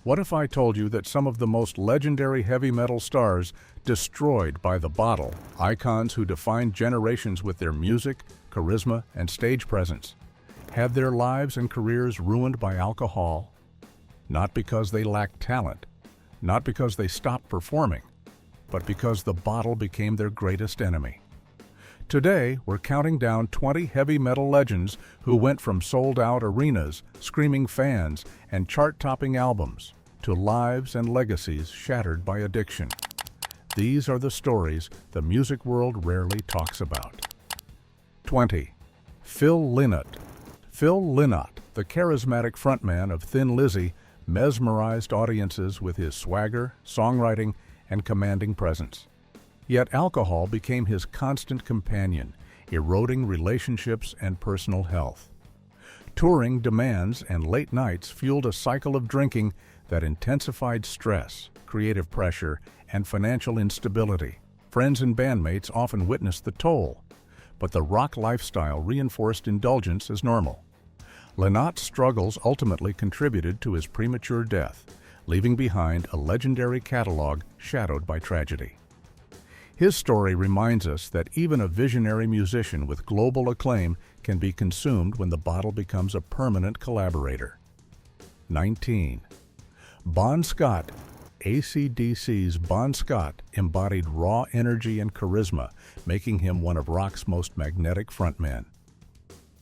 What if I told you that some of the most legendary heavy metal stars destroyed by the bottle, icons who defined generations with their music, charisma, and stage presence, had their lives and careers ruined by alcohol? Not because they lacked talent, not because they stopped performing, but because the bottle became their greatest enemy. Today, we're counting down 20 heavy metal legends who went from sold-out arenas, screaming fans, and chart-topping albums to lives and legacies shattered by addiction. These are the stories the music world rarely talks about. 20. Phil Lynott. Phil Lynott, the charismatic frontman of Thin Lizzy, mesmerized audiences with his swagger, songwriting, and commanding presence. Yet alcohol became his constant companion, eroding relationships and personal health. Touring demands and late nights fueled a cycle of drinking that intensified stress, creative pressure, and financial instability. Friends and bandmates often witnessed the toll, but the rock lifestyle reinforced indulgence as normal. Lynott's struggles ultimately contributed to his premature death, leaving behind a legendary catalog shadowed by tragedy. His story reminds us that even a visionary musician with global acclaim can be consumed when the bottle becomes a permanent collaborator. 19. Bon Scott. AC/DC's Bon Scott embodied raw energy and charisma, making him one of rock's most magnetic frontmen.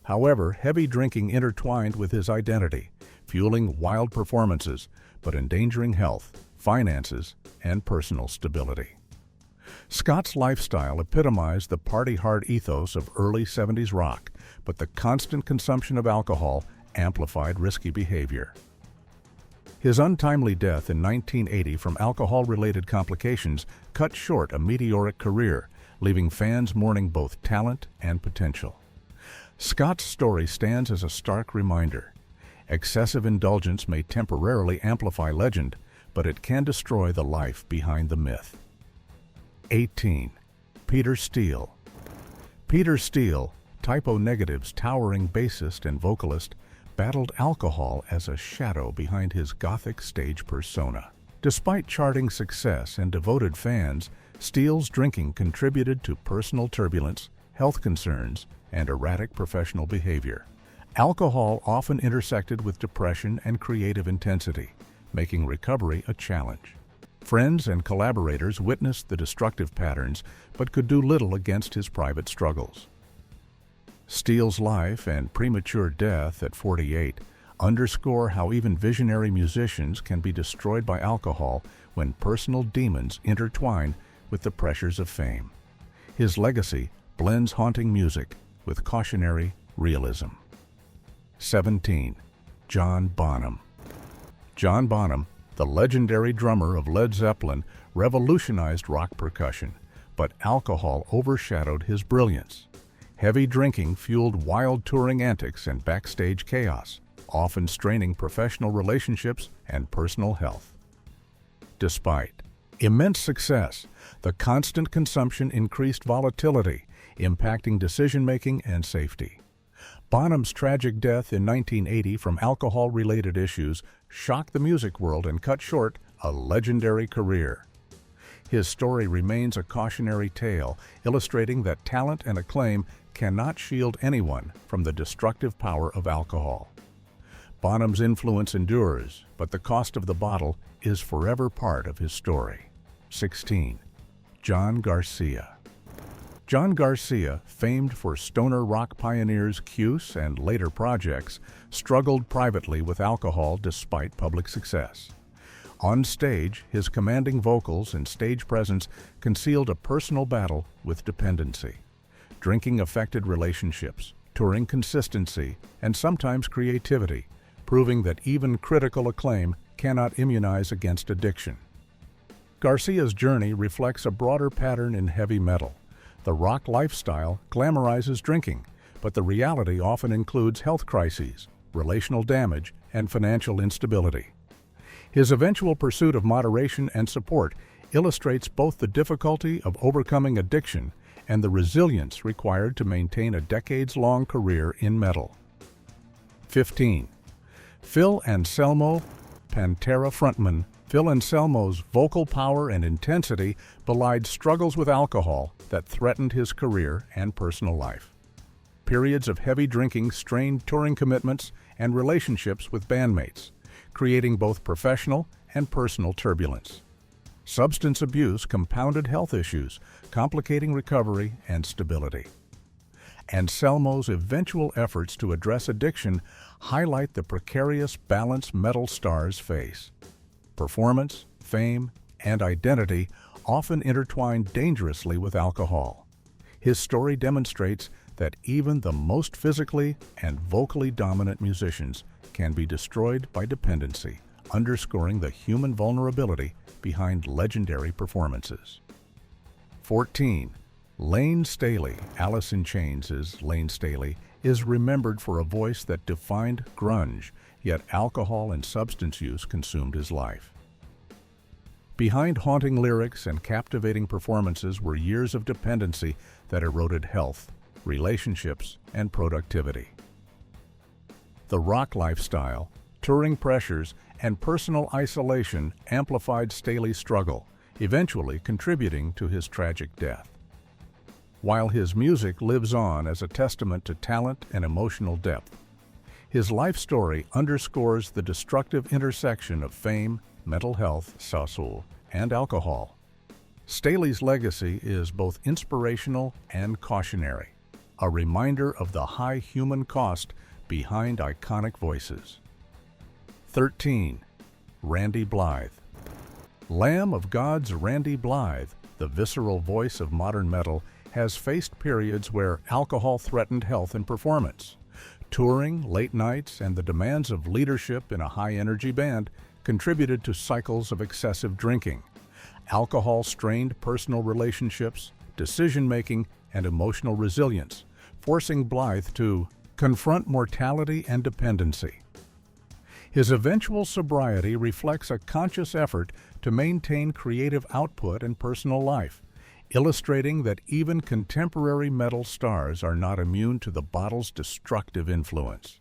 However, heavy drinking intertwined with his identity, fueling wild performances, but endangering health, finances, and personal stability. Scott's lifestyle epitomized the party-hard ethos of early 70s rock, but the constant consumption of alcohol amplified risky behavior. His untimely death in 1980 from alcohol-related complications cut short a meteoric career, leaving fans mourning both talent and potential. Scott's story stands as a stark reminder. Excessive indulgence may temporarily amplify legend, but it can destroy the life behind the myth. 18. Peter Steele. Peter Steele, Typo Negative's towering bassist and vocalist, battled alcohol as a shadow behind his gothic stage persona. Despite charting success and devoted fans, Steele's drinking contributed to personal turbulence, health concerns, and erratic professional behavior. Alcohol often intersected with depression and creative intensity, making recovery a challenge. Friends and collaborators witnessed the destructive patterns but could do little against his private struggles. Steele's life and premature death at 48 underscore how even visionary musicians can be destroyed by alcohol when personal demons intertwine with the pressures of fame. His legacy blends haunting music with cautionary realism. 17. John Bonham. John Bonham, the legendary drummer of Led Zeppelin, revolutionized rock percussion, but alcohol overshadowed his brilliance. Heavy drinking fueled wild touring antics and backstage chaos, often straining professional relationships and personal health. Despite immense success, the constant consumption increased volatility, impacting decision-making and safety. Bonham's tragic death in 1980 from alcohol-related issues shocked the music world and cut short a legendary career. His story remains a cautionary tale, illustrating that talent and acclaim cannot shield anyone from the destructive power of alcohol. Bonham's influence endures, but the cost of the bottle is forever part of his story. 16. John Garcia. John Garcia, famed for stoner rock pioneers Cuse and later projects, struggled privately with alcohol despite public success. On stage, his commanding vocals and stage presence concealed a personal battle with dependency. Drinking affected relationships, touring consistency, and sometimes creativity, proving that even critical acclaim cannot immunize against addiction. Garcia's journey reflects a broader pattern in heavy metal. The rock lifestyle glamorizes drinking, but the reality often includes health crises, relational damage, and financial instability. His eventual pursuit of moderation and support illustrates both the difficulty of overcoming addiction and the resilience required to maintain a decades-long career in metal. 15. Phil Anselmo Pantera frontman Phil Anselmo's vocal power and intensity belied struggles with alcohol that threatened his career and personal life. Periods of heavy drinking strained touring commitments and relationships with bandmates, creating both professional and personal turbulence. Substance abuse compounded health issues, complicating recovery and stability. Anselmo's eventual efforts to address addiction highlight the precarious balance metal stars face. Performance, fame, and identity often intertwine dangerously with alcohol. His story demonstrates that even the most physically and vocally dominant musicians can be destroyed by dependency, underscoring the human vulnerability behind legendary performances. 14. Lane Staley, Alice in Chains' Lane Staley, is remembered for a voice that defined grunge, yet alcohol and substance use consumed his life. Behind haunting lyrics and captivating performances were years of dependency that eroded health, relationships, and productivity. The rock lifestyle, touring pressures, and personal isolation amplified Staley's struggle, eventually contributing to his tragic death. While his music lives on as a testament to talent and emotional depth, his life story underscores the destructive intersection of fame, mental health, soul, and alcohol. Staley's legacy is both inspirational and cautionary, a reminder of the high human cost behind iconic voices. 13. Randy Blythe. Lamb of God's Randy Blythe, the visceral voice of modern metal, has faced periods where alcohol threatened health and performance. Touring, late nights, and the demands of leadership in a high-energy band contributed to cycles of excessive drinking. Alcohol strained personal relationships, decision-making, and emotional resilience, forcing Blythe to confront mortality and dependency. His eventual sobriety reflects a conscious effort to maintain creative output and personal life, illustrating that even contemporary metal stars are not immune to the bottle's destructive influence.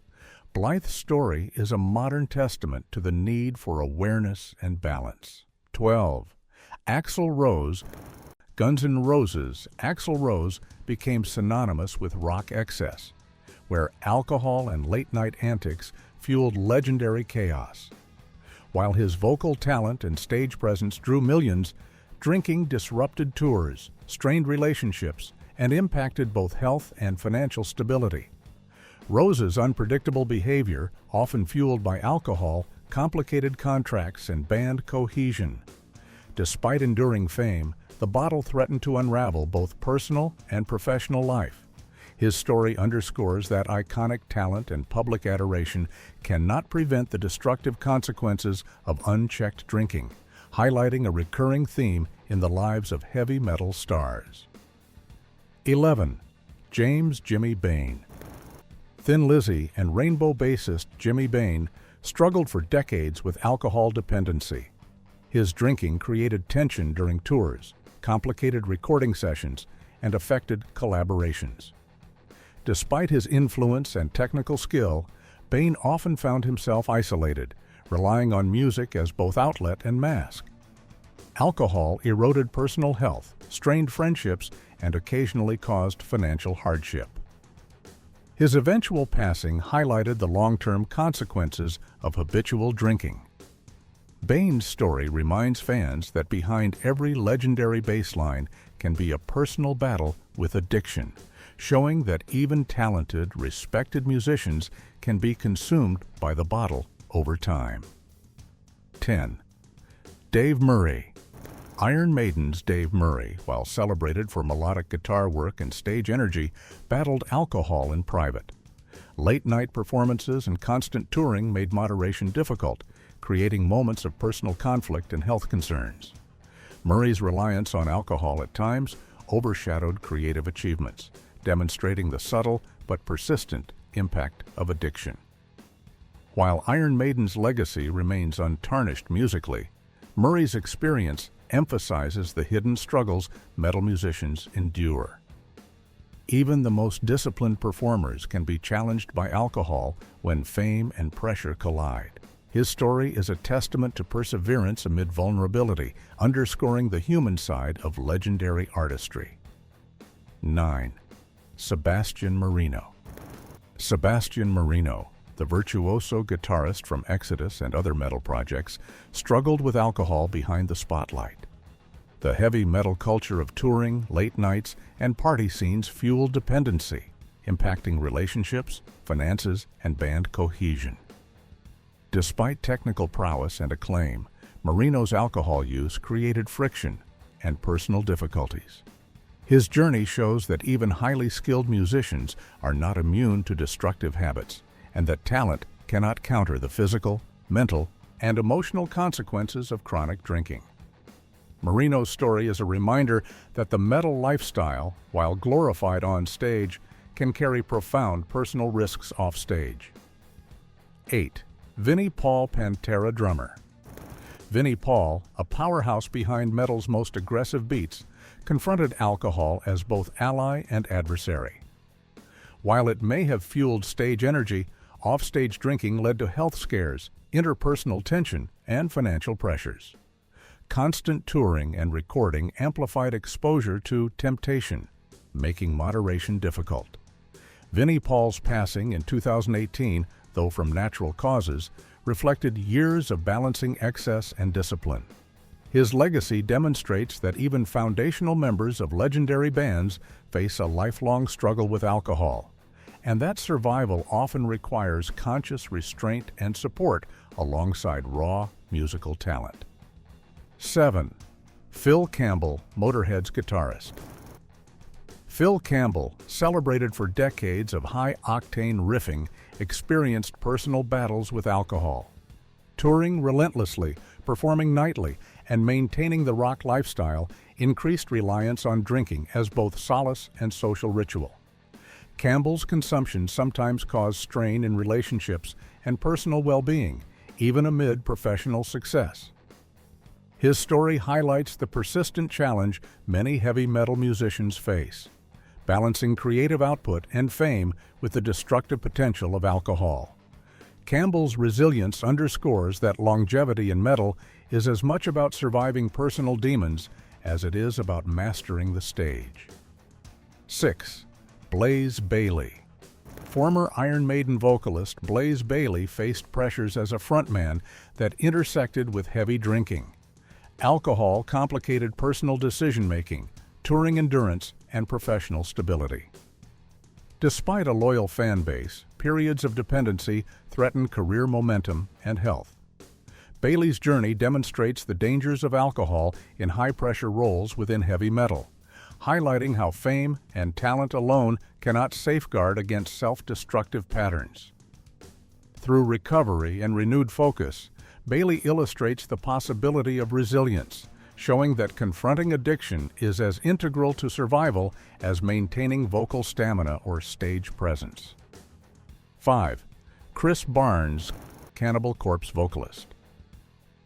Blythe's story is a modern testament to the need for awareness and balance. 12. Axl Rose. Guns N' Roses' Axl Rose became synonymous with rock excess, where alcohol and late-night antics fueled legendary chaos. While his vocal talent and stage presence drew millions, drinking disrupted tours, strained relationships, and impacted both health and financial stability. Rose's unpredictable behavior, often fueled by alcohol, complicated contracts and band cohesion. Despite enduring fame, the bottle threatened to unravel both personal and professional life. His story underscores that iconic talent and public adoration cannot prevent the destructive consequences of unchecked drinking, highlighting a recurring theme in the lives of heavy metal stars. 11. James "Jimmy" Bain. Thin Lizzy and Rainbow bassist Jimmy Bain struggled for decades with alcohol dependency. His drinking created tension during tours, complicated recording sessions, and affected collaborations. Despite his influence and technical skill, Bain often found himself isolated, relying on music as both outlet and mask. Alcohol eroded personal health, strained friendships, and occasionally caused financial hardship. His eventual passing highlighted the long-term consequences of habitual drinking. Bain's story reminds fans that behind every legendary bass line can be a personal battle with addiction, showing that even talented, respected musicians can be consumed by the bottle over time. 10. Dave Murray. Iron Maiden's Dave Murray, while celebrated for melodic guitar work and stage energy, battled alcohol in private. Late-night performances and constant touring made moderation difficult, creating moments of personal conflict and health concerns. Murray's reliance on alcohol at times overshadowed creative achievements, demonstrating the subtle but persistent impact of addiction. While Iron Maiden's legacy remains untarnished musically, Murray's experience emphasizes the hidden struggles metal musicians endure. Even the most disciplined performers can be challenged by alcohol when fame and pressure collide. His story is a testament to perseverance amid vulnerability, underscoring the human side of legendary artistry. 9. Sebastian Marino. Sebastian Marino, the virtuoso guitarist from Exodus and other metal projects, struggled with alcohol behind the spotlight. The heavy metal culture of touring, late nights, and party scenes fueled dependency, impacting relationships, finances, and band cohesion. Despite technical prowess and acclaim, Marino's alcohol use created friction and personal difficulties. His journey shows that even highly skilled musicians are not immune to destructive habits, and that talent cannot counter the physical, mental, and emotional consequences of chronic drinking. Marino's story is a reminder that the metal lifestyle, while glorified on stage, can carry profound personal risks off stage. 8. Vinnie Paul Pantera drummer. Vinnie Paul, a powerhouse behind metal's most aggressive beats, confronted alcohol as both ally and adversary. While it may have fueled stage energy, off-stage drinking led to health scares, interpersonal tension, and financial pressures. Constant touring and recording amplified exposure to temptation, making moderation difficult. Vinnie Paul's passing in 2018, though from natural causes, reflected years of balancing excess and discipline. His legacy demonstrates that even foundational members of legendary bands face a lifelong struggle with alcohol, and that survival often requires conscious restraint and support alongside raw musical talent. 7. Phil Campbell, Motorhead's guitarist. Phil Campbell, celebrated for decades of high-octane riffing, experienced personal battles with alcohol. Touring relentlessly, performing nightly, and maintaining the rock lifestyle increased reliance on drinking as both solace and social ritual. Campbell's consumption sometimes caused strain in relationships and personal well-being, even amid professional success. His story highlights the persistent challenge many heavy metal musicians face, balancing creative output and fame with the destructive potential of alcohol. Campbell's resilience underscores that longevity in metal is as much about surviving personal demons as it is about mastering the stage. 6. Blaze Bayley. Former Iron Maiden vocalist Blaze Bayley faced pressures as a frontman that intersected with heavy drinking. Alcohol complicated personal decision-making, touring endurance, and professional stability. Despite a loyal fan base, periods of dependency threatened career momentum and health. Bayley's journey demonstrates the dangers of alcohol in high-pressure roles within heavy metal, highlighting how fame and talent alone cannot safeguard against self-destructive patterns. Through recovery and renewed focus, Bayley illustrates the possibility of resilience, showing that confronting addiction is as integral to survival as maintaining vocal stamina or stage presence. 5. Chris Barnes, Cannibal Corpse vocalist.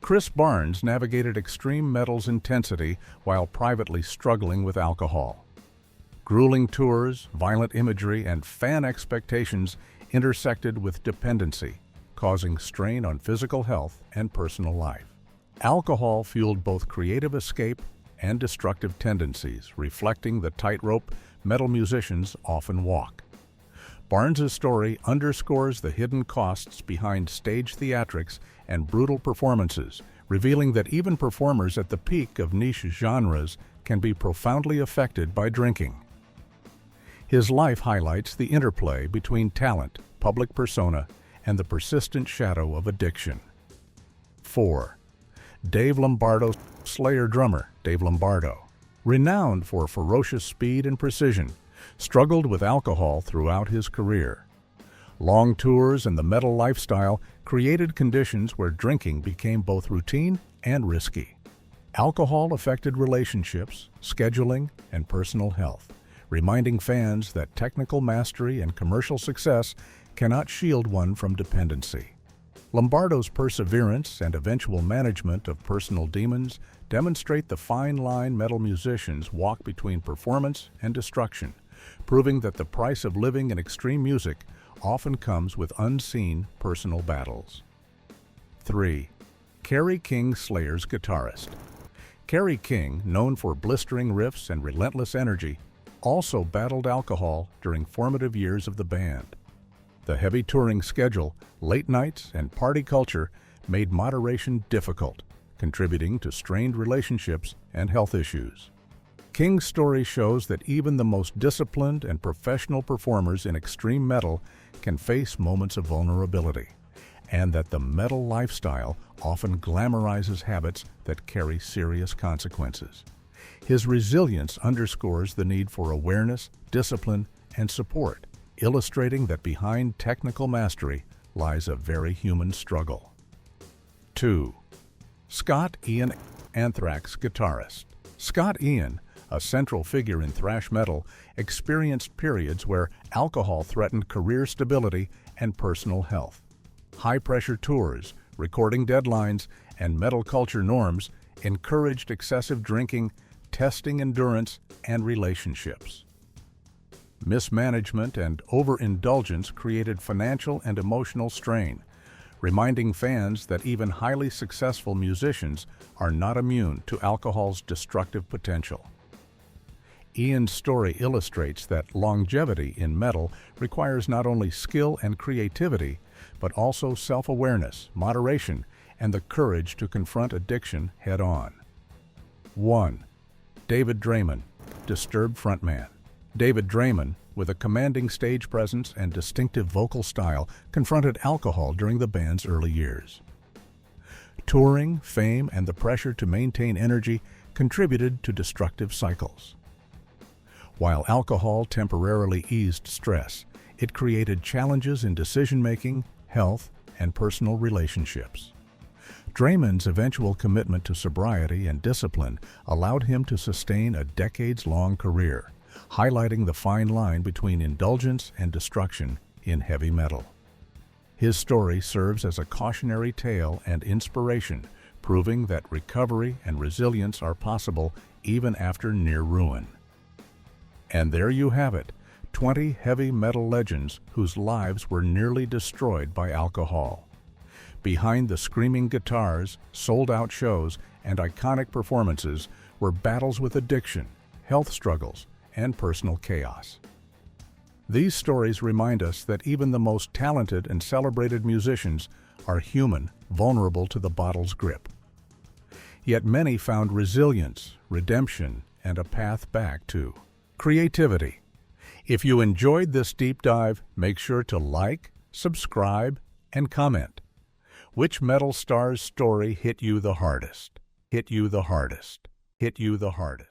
Chris Barnes navigated extreme metal's intensity while privately struggling with alcohol. Grueling tours, violent imagery, and fan expectations intersected with dependency, causing strain on physical health and personal life. Alcohol fueled both creative escape and destructive tendencies, reflecting the tightrope metal musicians often walk. Barnes's story underscores the hidden costs behind stage theatrics and brutal performances, revealing that even performers at the peak of niche genres can be profoundly affected by drinking. His life highlights the interplay between talent, public persona, and the persistent shadow of addiction. 4. Dave Lombardo, Slayer drummer Dave Lombardo, renowned for ferocious speed and precision, struggled with alcohol throughout his career. Long tours and the metal lifestyle created conditions where drinking became both routine and risky. Alcohol affected relationships, scheduling, and personal health, reminding fans that technical mastery and commercial success cannot shield one from dependency. Lombardo's perseverance and eventual management of personal demons demonstrate the fine line metal musicians walk between performance and destruction, proving that the price of living in extreme music often comes with unseen personal battles. 3. Kerry King Slayer's guitarist. Kerry King, known for blistering riffs and relentless energy, also battled alcohol during formative years of the band. The heavy touring schedule, late nights, and party culture made moderation difficult, contributing to strained relationships and health issues. King's story shows that even the most disciplined and professional performers in extreme metal can face moments of vulnerability, and that the metal lifestyle often glamorizes habits that carry serious consequences. His resilience underscores the need for awareness, discipline, and support, illustrating that behind technical mastery lies a very human struggle. 2. Scott Ian, Anthrax guitarist. Scott Ian, a central figure in thrash metal, experienced periods where alcohol threatened career stability and personal health. High-pressure tours, recording deadlines, and metal culture norms encouraged excessive drinking, testing endurance, and relationships. Mismanagement and overindulgence created financial and emotional strain, reminding fans that even highly successful musicians are not immune to alcohol's destructive potential. Ian's story illustrates that longevity in metal requires not only skill and creativity, but also self-awareness, moderation, and the courage to confront addiction head-on. 1. David Draiman, Disturbed frontman. David Draiman, with a commanding stage presence and distinctive vocal style, confronted alcohol during the band's early years. Touring, fame, and the pressure to maintain energy contributed to destructive cycles. While alcohol temporarily eased stress, it created challenges in decision-making, health, and personal relationships. Draiman's eventual commitment to sobriety and discipline allowed him to sustain a decades-long career, highlighting the fine line between indulgence and destruction in heavy metal. His story serves as a cautionary tale and inspiration, proving that recovery and resilience are possible even after near ruin. And there you have it, 20 heavy metal legends whose lives were nearly destroyed by alcohol. Behind the screaming guitars, sold-out shows, and iconic performances were battles with addiction, health struggles, and personal chaos. These stories remind us that even the most talented and celebrated musicians are human, vulnerable to the bottle's grip. Yet many found resilience, redemption, and a path back to creativity. If you enjoyed this deep dive, make sure to like, subscribe, and comment. Which metal star's story hit you the hardest? Hit you the hardest? Hit you the hardest?